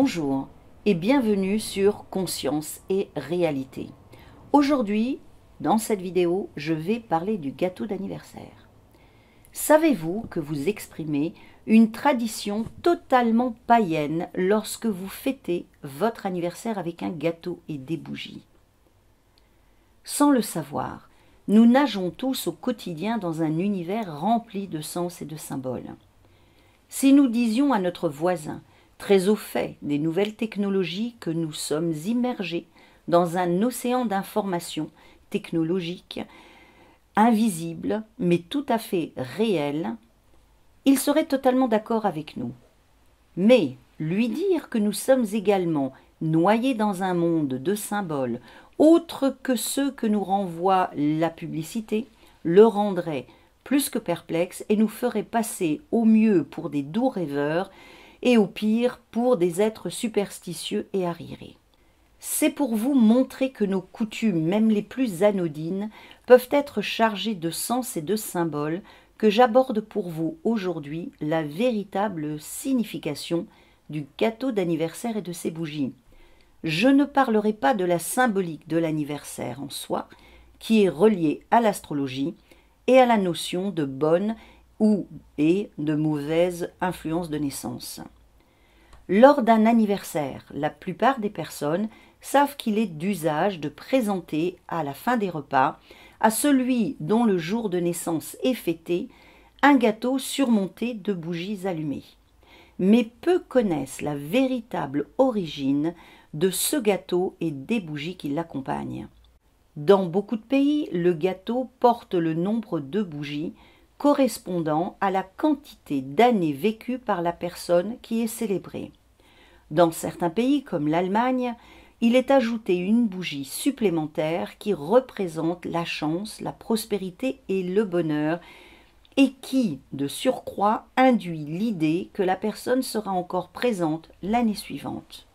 Bonjour et bienvenue sur Conscience et Réalité. Aujourd'hui, dans cette vidéo, je vais parler du gâteau d'anniversaire. Savez-vous que vous exprimez une tradition totalement païenne lorsque vous fêtez votre anniversaire avec un gâteau et des bougies? Sans le savoir, nous nageons tous au quotidien dans un univers rempli de sens et de symboles. Si nous disions à notre voisin, très au fait des nouvelles technologies, que nous sommes immergés dans un océan d'informations technologiques, invisibles, mais tout à fait réelles, il serait totalement d'accord avec nous. Mais lui dire que nous sommes également noyés dans un monde de symboles autres que ceux que nous renvoie la publicité le rendrait plus que perplexe et nous ferait passer au mieux pour des doux rêveurs et au pire pour des êtres superstitieux et arriérés. C'est pour vous montrer que nos coutumes, même les plus anodines, peuvent être chargées de sens et de symboles que j'aborde pour vous aujourd'hui la véritable signification du gâteau d'anniversaire et de ses bougies. Je ne parlerai pas de la symbolique de l'anniversaire en soi, qui est reliée à l'astrologie et à la notion de bonne ou de mauvaise influence de naissance. Lors d'un anniversaire, la plupart des personnes savent qu'il est d'usage de présenter à la fin des repas à celui dont le jour de naissance est fêté un gâteau surmonté de bougies allumées. Mais peu connaissent la véritable origine de ce gâteau et des bougies qui l'accompagnent. Dans beaucoup de pays, le gâteau porte le nombre de bougies correspondant à la quantité d'années vécues par la personne qui est célébrée. Dans certains pays, comme l'Allemagne, il est ajouté une bougie supplémentaire qui représente la chance, la prospérité et le bonheur, et qui, de surcroît, induit l'idée que la personne sera encore présente l'année suivante.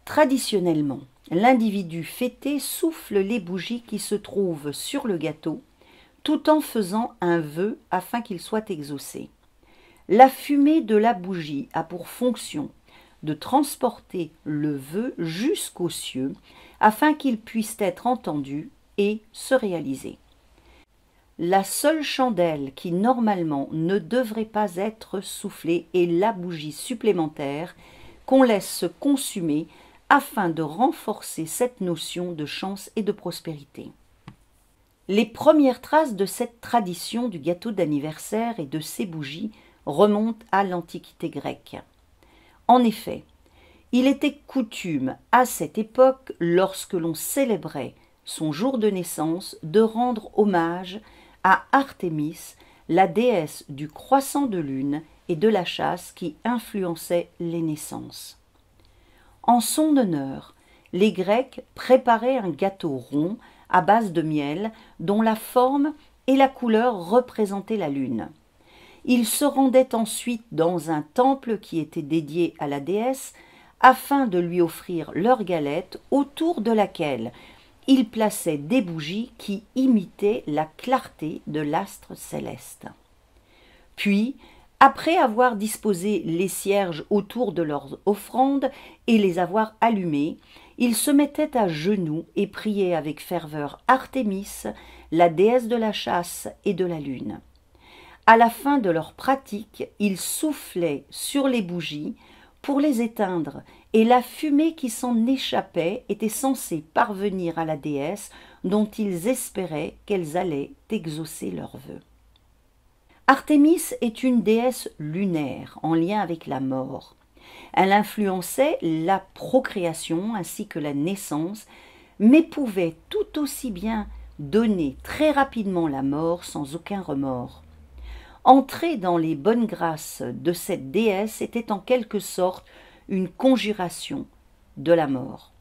Traditionnellement, l'individu fêté souffle les bougies qui se trouvent sur le gâteau, tout en faisant un vœu afin qu'il soit exaucé. La fumée de la bougie a pour fonction de transporter le vœu jusqu'aux cieux afin qu'il puisse être entendu et se réaliser. La seule chandelle qui normalement ne devrait pas être soufflée est la bougie supplémentaire qu'on laisse se consumer afin de renforcer cette notion de chance et de prospérité. Les premières traces de cette tradition du gâteau d'anniversaire et de ses bougies remontent à l'Antiquité grecque. En effet, il était coutume à cette époque, lorsque l'on célébrait son jour de naissance, de rendre hommage à Artémis, la déesse du croissant de lune et de la chasse qui influençait les naissances. En son honneur, les Grecs préparaient un gâteau rond à base de miel dont la forme et la couleur représentaient la lune. Ils se rendaient ensuite dans un temple qui était dédié à la déesse afin de lui offrir leur galette autour de laquelle ils plaçaient des bougies qui imitaient la clarté de l'astre céleste. Puis, après avoir disposé les cierges autour de leurs offrandes et les avoir allumées, ils se mettaient à genoux et priaient avec ferveur Artémis, la déesse de la chasse et de la lune. À la fin de leur pratique, ils soufflaient sur les bougies pour les éteindre, et la fumée qui s'en échappait était censée parvenir à la déesse dont ils espéraient qu'elles allaient exaucer leurs vœux. Artémis est une déesse lunaire en lien avec la mort. Elle influençait la procréation ainsi que la naissance, mais pouvait tout aussi bien donner très rapidement la mort sans aucun remords. Entrer dans les bonnes grâces de cette déesse était en quelque sorte une conjuration de la mort.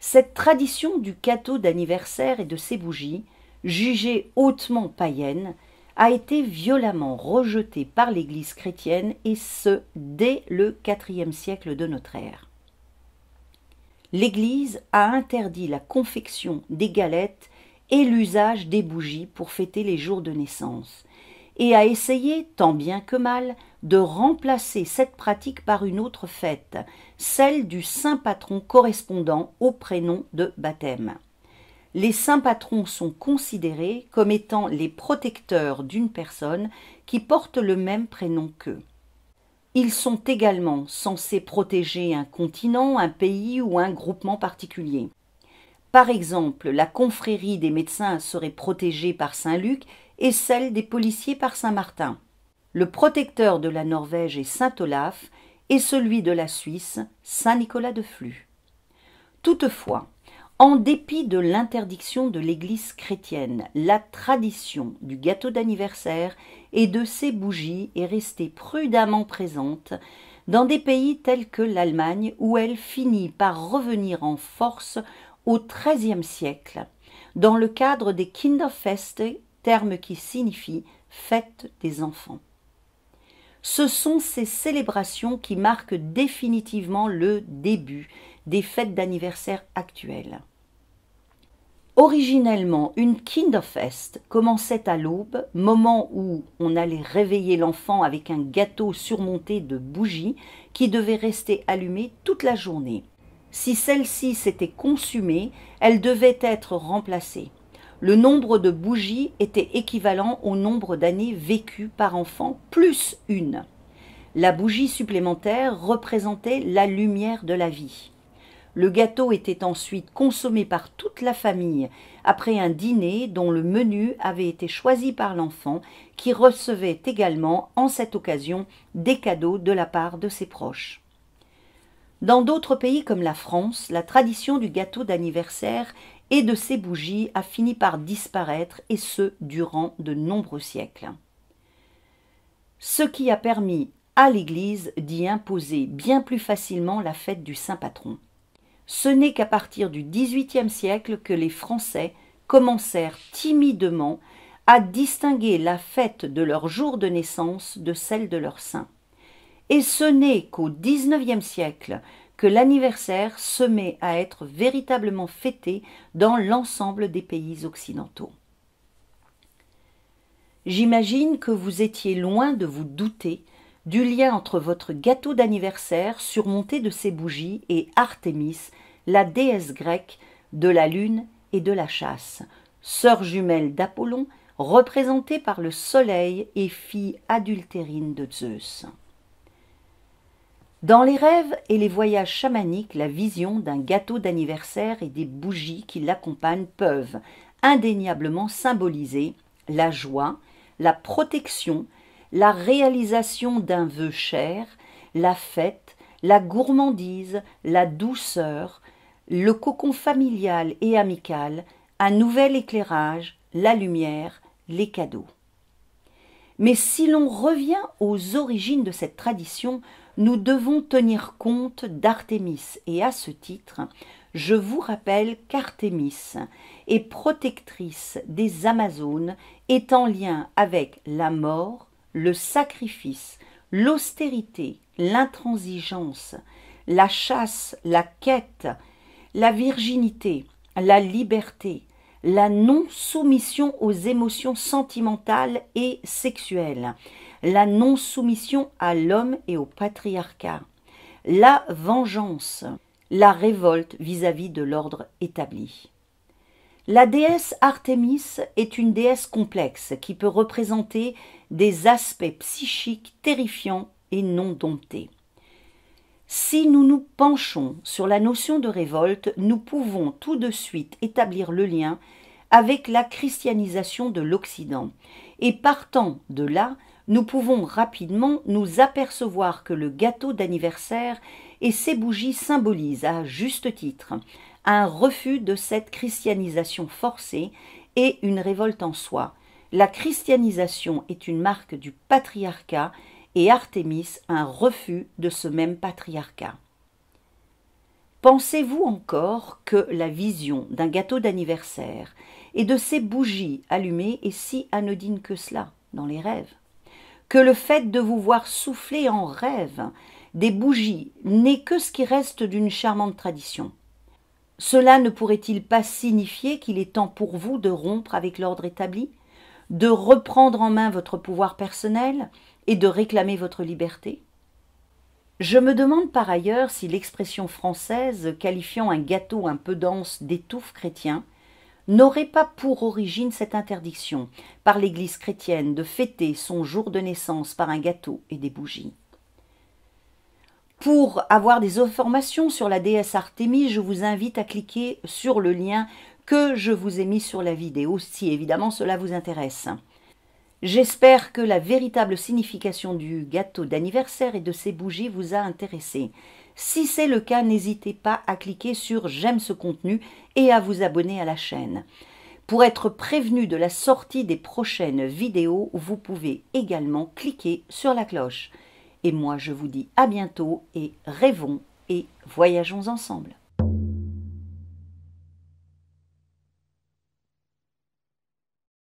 Cette tradition du gâteau d'anniversaire et de ses bougies, jugée hautement païenne, a été violemment rejetée par l'Église chrétienne, et ce, dès le IVe siècle de notre ère. L'Église a interdit la confection des galettes et l'usage des bougies pour fêter les jours de naissance, et a essayé, tant bien que mal, de remplacer cette pratique par une autre fête, celle du saint patron correspondant au prénom de baptême. Les saints patrons sont considérés comme étant les protecteurs d'une personne qui porte le même prénom qu'eux. Ils sont également censés protéger un continent, un pays ou un groupement particulier. Par exemple, la confrérie des médecins serait protégée par saint Luc et celle des policiers par saint Martin. Le protecteur de la Norvège est saint Olaf et celui de la Suisse, saint Nicolas de Flux. Toutefois, en dépit de l'interdiction de l'Église chrétienne, la tradition du gâteau d'anniversaire et de ses bougies est restée prudemment présente dans des pays tels que l'Allemagne, où elle finit par revenir en force au XIIIe siècle, dans le cadre des Kinderfeste, terme qui signifie « fête des enfants ». Ce sont ces célébrations qui marquent définitivement le début des fêtes d'anniversaire actuelles. Originellement, une Kinderfest commençait à l'aube, moment où on allait réveiller l'enfant avec un gâteau surmonté de bougies qui devait rester allumé toute la journée. Si celle-ci s'était consumée, elle devait être remplacée. Le nombre de bougies était équivalent au nombre d'années vécues par enfant plus une. La bougie supplémentaire représentait la lumière de la vie. Le gâteau était ensuite consommé par toute la famille après un dîner dont le menu avait été choisi par l'enfant, qui recevait également en cette occasion des cadeaux de la part de ses proches. Dans d'autres pays comme la France, la tradition du gâteau d'anniversaire et de ses bougies a fini par disparaître, et ce durant de nombreux siècles. Ce qui a permis à l'Église d'y imposer bien plus facilement la fête du saint patron. Ce n'est qu'à partir du XVIIIe siècle que les Français commencèrent timidement à distinguer la fête de leur jour de naissance de celle de leur saint. Et ce n'est qu'au XIXe siècle que l'anniversaire se met à être véritablement fêté dans l'ensemble des pays occidentaux. J'imagine que vous étiez loin de vous douter du lien entre votre gâteau d'anniversaire surmonté de ces bougies et Artémis, la déesse grecque de la lune et de la chasse, sœur jumelle d'Apollon, représentée par le soleil et fille adultérine de Zeus. Dans les rêves et les voyages chamaniques, la vision d'un gâteau d'anniversaire et des bougies qui l'accompagnent peuvent indéniablement symboliser la joie, la protection, la réalisation d'un vœu cher, la fête, la gourmandise, la douceur, le cocon familial et amical, un nouvel éclairage, la lumière, les cadeaux. Mais si l'on revient aux origines de cette tradition, nous devons tenir compte d'Artémis, et à ce titre, je vous rappelle qu'Artémis est protectrice des Amazones, est en lien avec la mort, le sacrifice, l'austérité, l'intransigeance, la chasse, la quête, la virginité, la liberté, la non-soumission aux émotions sentimentales et sexuelles, la non-soumission à l'homme et au patriarcat, la vengeance, la révolte vis-à-vis de l'ordre établi. La déesse Artémis est une déesse complexe qui peut représenter des aspects psychiques terrifiants et non domptés. Si nous nous penchons sur la notion de révolte, nous pouvons tout de suite établir le lien avec la christianisation de l'Occident. Et partant de là, nous pouvons rapidement nous apercevoir que le gâteau d'anniversaire et ses bougies symbolisent, à juste titre, un refus de cette christianisation forcée et une révolte en soi. La christianisation est une marque du patriarcat et Artémis un refus de ce même patriarcat. Pensez-vous encore que la vision d'un gâteau d'anniversaire et de ses bougies allumées est si anodine que cela dans les rêves? Que le fait de vous voir souffler en rêve des bougies n'est que ce qui reste d'une charmante tradition? Cela ne pourrait-il pas signifier qu'il est temps pour vous de rompre avec l'ordre établi, de reprendre en main votre pouvoir personnel et de réclamer votre liberté? Je me demande par ailleurs si l'expression française qualifiant un gâteau un peu dense d'étouffe chrétien n'aurait pas pour origine cette interdiction par l'Église chrétienne de fêter son jour de naissance par un gâteau et des bougies. Pour avoir des informations sur la déesse Artémis, je vous invite à cliquer sur le lien que je vous ai mis sur la vidéo, si évidemment cela vous intéresse. J'espère que la véritable signification du gâteau d'anniversaire et de ses bougies vous a intéressé. Si c'est le cas, n'hésitez pas à cliquer sur « J'aime ce contenu » et à vous abonner à la chaîne. Pour être prévenu de la sortie des prochaines vidéos, vous pouvez également cliquer sur la cloche. Et moi, je vous dis à bientôt et rêvons et voyageons ensemble.